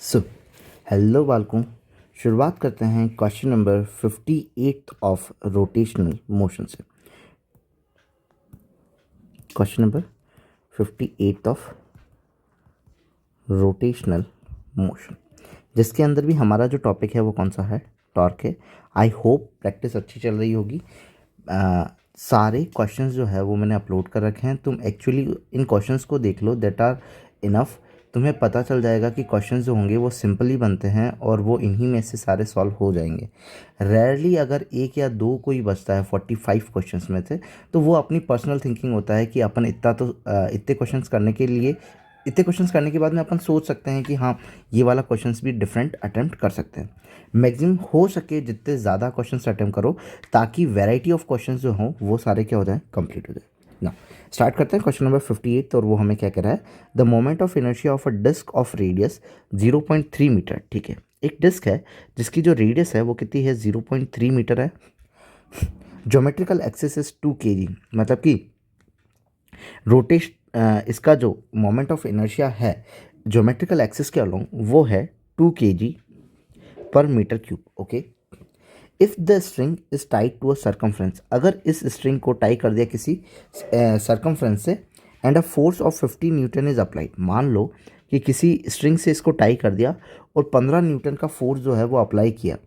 So hello बालकों, शुरुआत करते हैं question number 58 of rotational motion से। Question number 58 of rotational motion, जिसके अंदर भी हमारा जो टॉपिक है वो कौन सा है, टॉर्क है। आई होप प्रैक्टिस अच्छी चल रही होगी। सारे क्वेश्चंस जो है वो मैंने अपलोड कर रखे हैं। तुम एक्चुअली इन क्वेश्चंस को देख लो, दैट आर इनफ। तुम्हें पता चल जाएगा कि क्वेश्चंस जो होंगे वो सिंपल ही बनते हैं और वो इन्हीं में से सारे सॉल्व हो जाएंगे। रेयरली अगर एक या दो कोई बचता है 45 क्वेश्चंस में से, तो वो अपनी पर्सनल थिंकिंग होता है कि अपन इतने क्वेश्चंस करने के लिए, इतने क्वेश्चंस करने के बाद में अपन सोच सकते हैं कि हाँ, ये वाला क्वेश्चंस भी डिफरेंट अटेम्प्ट कर सकते हैं। मैक्सिमम हो सके जितने ज़्यादा क्वेश्चंस अटेम्प्ट करो, ताकि वैरायटी ऑफ क्वेश्चंस जो हों वो सारे क्या हो जाए, कंप्लीट हो जाए ना। स्टार्ट करते हैं क्वेश्चन नंबर 58, और वो हमें क्या कह रहा है, the moment of inertia of a disc of radius 0.3 metre. ठीक है, एक डिस्क है जिसकी जो रेडियस है वो कितनी है, 0.3 मीटर है। ज्योमेट्रिकल एक्सिस इज 2 kg, मतलब कि रोटेश इसका जो मोमेंट ऑफ इनर्शिया है ज्योमेट्रिकल एक्सिस के अलोंग वो है 2 kg पर metre cube. Okay, if the string is tied to a circumference, अगर इस स्ट्रिंग को टाई कर दिया किसी सर्कमफ्रेंस से, and a force of 50 newton is applied, मान लो कि किसी स्ट्रिंग से इसको टाई कर दिया और 15 न्यूटन का फोर्स जो है वो अप्लाई किया,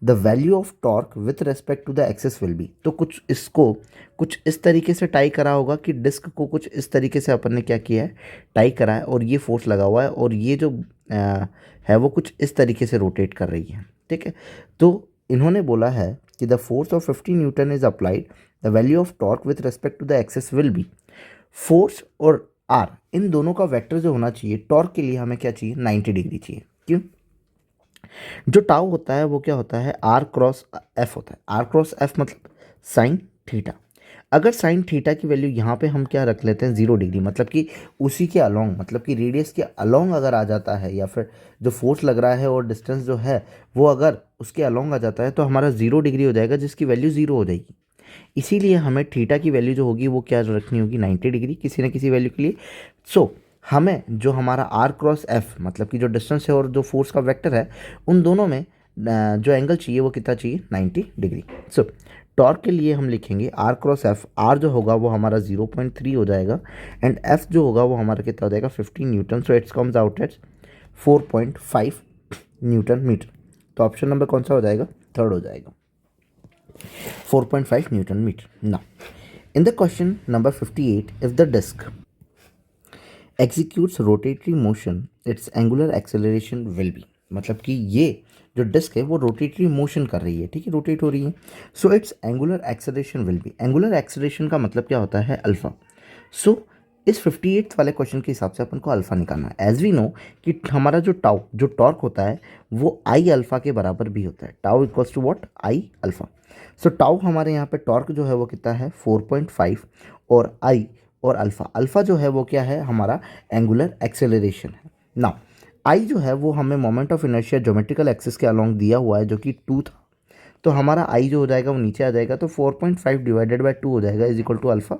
the value of torque with respect to the axis will be. तो कुछ इसको कुछ इस तरीके से टाई करा होगा कि डिस्क को कुछ इस तरीके से अपन ने क्या किया है, टाई करा है, और ये फोर्स लगा हुआ है, और ये जो है वो कुछ इस तरीके से रोटेट कर रही है। ठीक है, तो इन्होंने बोला है कि the force of 50 newton is applied, the value of torque with respect to the axis will be. Force और आर, इन दोनों का वेक्टर जो होना चाहिए, टॉर्क के लिए हमें क्या चाहिए, 90 डिग्री चाहिए। क्यों? जो टाउ होता है वो क्या होता है, आर क्रॉस एफ होता है। आर क्रॉस एफ मतलब साइन थीटा। अगर साइन थीटा की वैल्यू यहाँ पे हम क्या रख लेते हैं, 0 डिग्री, मतलब कि उसी के अलोंग, मतलब कि रेडियस के अलोंग अगर आ जाता है, या फिर जो फोर्स लग रहा है और डिस्टेंस जो है वो अगर उसके अलोंग आ जाता है, तो हमारा 0 डिग्री हो जाएगा, जिसकी वैल्यू 0 हो जाएगी। इसीलिए हमें थीटा की वैल्यू जो होगी वो क्या रखनी होगी, 90 डिग्री किसी न किसी वैल्यू के लिए। सो हमें जो हमारा आर क्रॉस एफ, मतलब कि जो डिस्टेंस है और जो फोर्स का वेक्टर है, उन दोनों में जो एंगल चाहिए वो कितना चाहिए, 90 डिग्री। सो टॉर्क के लिए हम लिखेंगे आर क्रॉस एफ। आर जो होगा वो हमारा 0.3 हो जाएगा, एंड एफ जो होगा वो हमारा कितना हो जाएगा, 15 newton. So it's comes out at 4.5 newton metre. तो ऑप्शन नंबर कौन सा हो जाएगा, थर्ड हो जाएगा, 4.5 newton metre. Now in the question number 58, if the disk executes rotatory motion, its angular acceleration will be, मतलब कि ये जो डिस्क है वो रोटेटरी मोशन कर रही है, ठीक है, रोटेट हो रही है। So it's angular acceleration will be, angular acceleration का मतलब क्या होता है, अल्फा। सो इस 58 वाले क्वेश्चन के हिसाब से अपन को अल्फा निकालना है। एज वी नो कि हमारा जो टाउ, जो टॉर्क होता है वो आई अल्फा के बराबर भी होता है। Tau equals to what, I alpha. So tau हमारे यहाँ पे टॉर्क जो है वो कितना है, 4.5, और आई और अल्फा, अल्फा जो है वो क्या है, हमारा एंगुलर एक्सेलरेशन है। नाउ आई जो है वो हमें moment of inertia geometrical axis के अलोंग दिया हुआ है, जो कि 2 था। तो हमारा आई जो हो जाएगा वो नीचे आ जाएगा, तो 4.5 डिवाइडेड बाय 2 हो जाएगा, इज इक्वल टू अल्फा,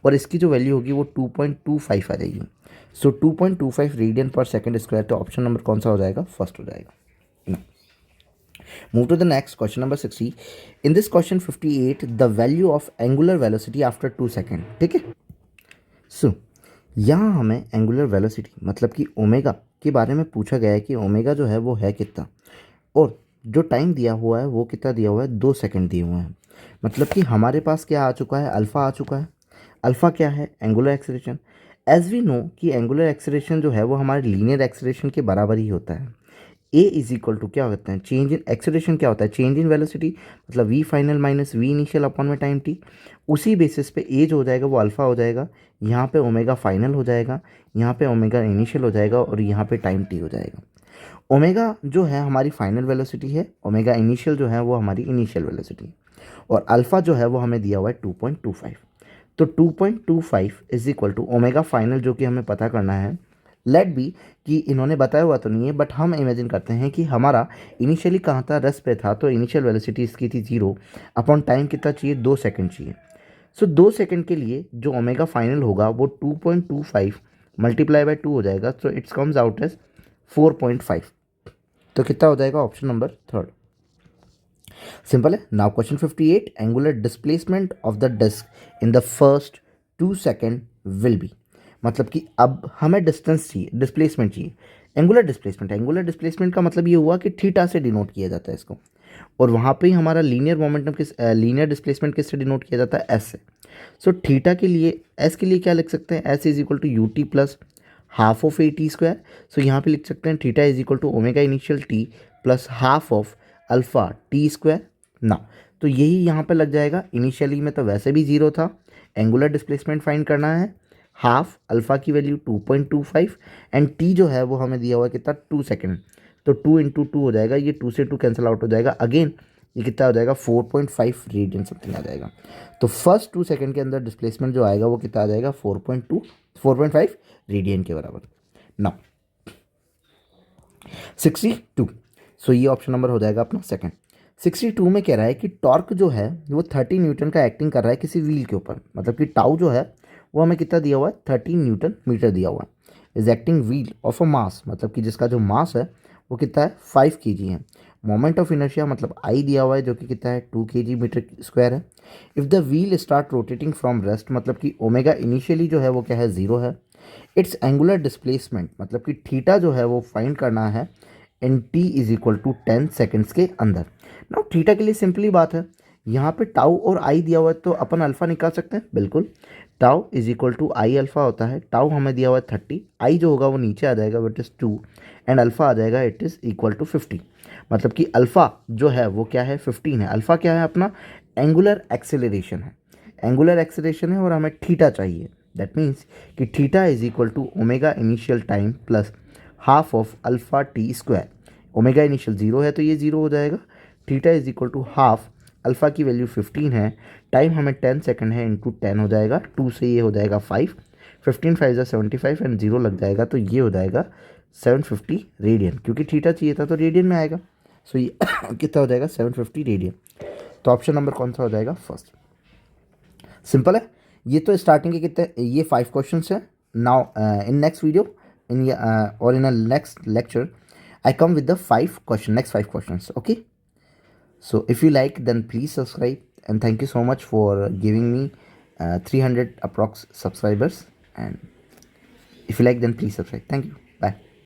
और इसकी जो वैल्यू होगी वो 2.25 आ जाएगी। सो 2.25 रेडियन पर सेकेंड स्क्वायर। तो ऑप्शन नंबर कौन सा हो जाएगा, फर्स्ट हो जाएगा। Move to the next question number 60. In this question 58, the value of angular velocity after 2 second. ठीक है, सो यहाँ हमें एंगुलर वेलोसिटी मतलब कि ओमेगा के बारे में पूछा गया है कि ओमेगा जो है वो है कितना, और जो टाइम दिया हुआ है वो कितना दिया हुआ है, 2 सेकेंड दिए हुए हैं। मतलब कि हमारे पास क्या आ चुका है, अल्फ़ा आ चुका है। अल्फ़ा क्या है, angular acceleration. As we know कि एंगुलर एक्सेलरेशन जो है वो हमारे लीनियर एक्सेलरेशन के बराबर ही होता है। ए इज इक्वल टू क्या होता है, चेंज इन एक्सेलरेशन क्या होता है, चेंज इन वेलोसिटी, मतलब V final minus V initial upon में टाइम टी। उसी बेसिस पे ए जो हो जाएगा वो अल्फ़ा हो जाएगा, यहाँ पे ओमेगा फाइनल हो जाएगा, यहाँ पे ओमेगा इनिशियल हो जाएगा, और यहाँ पे टाइम टी हो जाएगा। ओमेगा जो है हमारी फाइनल वेलोसिटी है, ओमेगा इनिशियल जो है वो हमारी इनिशियल वेलोसिटी है, और अल्फ़ा जो है वो हमें दिया हुआ है 2.25। तो 2.25 is equal to omega final, जो कि हमें पता करना है। लेट बी कि इन्होंने बताया हुआ तो नहीं है, बट हम इमेजिन करते हैं कि हमारा इनिशियली कहाँ था, रस पे था, तो इनिशियल वेलोसिटी इसकी थी 0 अपॉन टाइम कितना चाहिए, 2 सेकंड चाहिए। सो 2 सेकंड के लिए जो ओमेगा फाइनल होगा वो 2.25 मल्टीप्लाई बाय 2 हो जाएगा, so it's comes out as 4.5। तो कितना हो जाएगा ऑप्शन नंबर थर्ड। सिंपल है। Now question 58, angular displacement of the disc in the first 2 second will be. मतलब कि अब हमें डिस्टेंस चाहिए, डिस्प्लेसमेंट चाहिए। एंगुलर डिस्प्लेसमेंट का मतलब ये हुआ कि थीटा से डिनोट किया जाता है इसको, और वहाँ पे ही हमारा लीनियर मोमेंटम किस लीनियर डिस्प्लेसमेंट किससे डिनोट किया जाता है, एस से। सो थीटा के लिए, एस के लिए क्या लिख सकते हैं, S is equal to U T plus half of A T square. So यहाँ पे लिख सकते हैं theta is equal to omega initial T plus half of alpha T square ना। तो यही यहाँ पे लग जाएगा। इनिशियली में तो वैसे भी ज़ीरो था, एंगुलर डिस्प्लेसमेंट फाइंड करना है, हाफ अल्फ़ा की वैल्यू 2.25 एंड टी जो है वो हमें दिया हुआ है कितना, 2 सेकेंड। तो 2 इंटू 2 हो जाएगा, ये 2 से 2 कैंसिल आउट हो जाएगा। अगेन ये कितना हो जाएगा, 4.5 रेडियन समथिंग आ जाएगा। तो फर्स्ट 2 सेकेंड के अंदर डिस्प्लेसमेंट जो आएगा वो कितना आ जाएगा, 4.5 रेडियन के बराबर। नाउ 62, सो ये ऑप्शन नंबर हो जाएगा अपना सेकंड। 62 में कह रहा है कि टॉर्क जो है वो 30 न्यूटन का एक्टिंग कर रहा है किसी व्हील के ऊपर। मतलब कि टाउ जो है वो हमें कितना दिया हुआ है, 30 न्यूटन मीटर दिया हुआ है। Is acting wheel of a mass, मतलब कि जिसका जो मास है वो कितना है, 5 kg है। मोमेंट ऑफ इनर्शिया मतलब आई दिया हुआ है जो कि कितना है, 2 kg मीटर स्क्वायर है। If the wheel start rotating from rest, मतलब कि ओमेगा इनिशियली जो है वो क्या है, ज़ीरो है। इट्स एंगुलर डिस्प्लेसमेंट मतलब कि थीटा जो है वो फाइंड करना है in T is equal to 10 seconds के अंदर। नाउ थीटा के लिए सिंपली बात है, यहाँ पे टाउ और आई दिया हुआ है तो अपन अल्फ़ा निकाल सकते हैं, बिल्कुल। Tau is equal to I alpha होता है। टाउ हमें दिया हुआ है 30, आई जो होगा वो नीचे आ जाएगा, इट इज़ 2 एंड अल्फ़ा आ जाएगा, इट इज़ इक्वल टू 50। मतलब कि अल्फ़ा जो है वो क्या है, 15 है। अल्फ़ा क्या है अपना, एंगुलर एक्सेलरेशन है। एंगुलर एक्सेलरेशन है और हमें थीटा चाहिए। दैट मीन्स कि theta is equal to omega initial time plus half of alpha T square. Omega initial zero है तो ये ज़ीरो हो जाएगा। Theta is equal to half, alpha की वैल्यू 15 है, टाइम हमें 10 सेकंड है, इंटू 10 हो जाएगा, 2 से ये हो जाएगा 5, 15 5 ज़ा 75 एंड ज़ीरो लग जाएगा, तो ये हो जाएगा 750 रेडियन। क्योंकि थीटा चाहिए था तो रेडियन में आएगा। सो ये कितना हो जाएगा, 750 रेडियन। तो ऑप्शन नंबर कौन सा हो जाएगा, फर्स्ट। सिंपल है। ये तो स्टार्टिंग के कितने, ये 5 क्वेश्चन है। Now in next video in और in next lecture I come with the 5 question, next 5 questions. Okay. So if you like, then please subscribe, and thank you so much for giving me 300 approx subscribers. And if you like, then please subscribe. Thank you.